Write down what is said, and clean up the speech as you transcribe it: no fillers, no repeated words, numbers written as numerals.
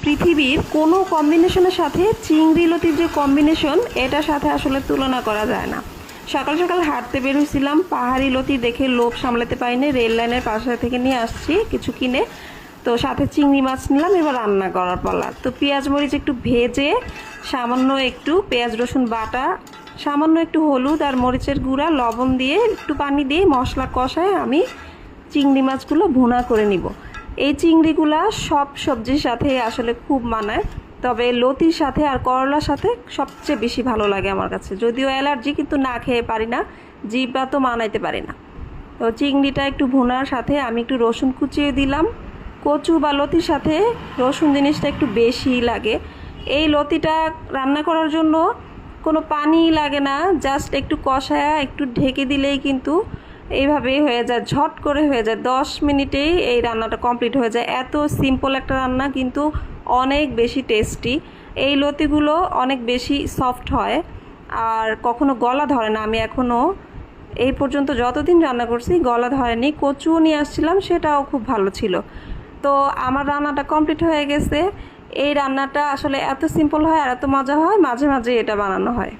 পৃথিবীর কোনো কম্বিনেশনের সাথে চিংড়ি লতির যে কম্বিনেশন, এটার সাথে আসলে তুলনা করা যায় না। সকাল সকাল হাঁটতে বের হয়েছিলাম, পাহাড়ি লতি দেখে লোভ সামলাতে পারিনি, রেল লাইনের পাশে থেকে নিয়ে আসছি কিছু কিনে। তো সাথে চিংড়ি মাছ নিলাম, এবার রান্না করার পালা। তো পেঁয়াজ মরিচ একটু ভেজে, সামান্য একটু পেঁয়াজ রসুন বাটা, সামান্য একটু হলুদ আর মরিচের গুঁড়া, লবণ দিয়ে একটু পানি দিয়ে মশলা কষায় আমি চিংড়ি মাছগুলো ভুনা করে নিব। এই চিংড়িগুলা সব সবজির সাথে আসলে খুব মানায়, তবে লতির সাথে আর করলার সাথে সবচেয়ে বেশি ভালো লাগে আমার কাছে। যদিও অ্যালার্জি, কিন্তু না খেয়ে পারি না, জিভটা তো মানাইতে পারি না। তো চিংড়িটা একটু ভুনার সাথে আমি একটু রসুন কুচিয়ে দিলাম। কচু বা লতির সাথে রসুন জিনিসটা একটু বেশি লাগে। এই লতিটা রান্না করার জন্য কোনো পানি লাগে না, জাস্ট একটু কষায়া একটু ঢেকে দিলেই কিন্তু এইভাবেই হয়ে যায়, ঝট করে হয়ে যায়। 10 মিনিটেই এই রান্নাটা কমপ্লিট হয়ে যায়। এত সিম্পল একটা রান্না, কিন্তু অনেক বেশি টেস্টি। এই লতিগুলো অনেক বেশি সফট হয় আর কখনো গলা ধরে না। আমি এখনও এই পর্যন্ত যতদিন রান্না করছি গলা ধরেনি। কচুও নিয়ে আসছিলাম, সেটাও খুব ভালো ছিল। তো আমার রান্নাটা কমপ্লিট হয়ে গেছে। এই রান্নাটা আসলে এত সিম্পল হয় আর এত মজা হয়, মাঝে মাঝে এটা বানানো হয়।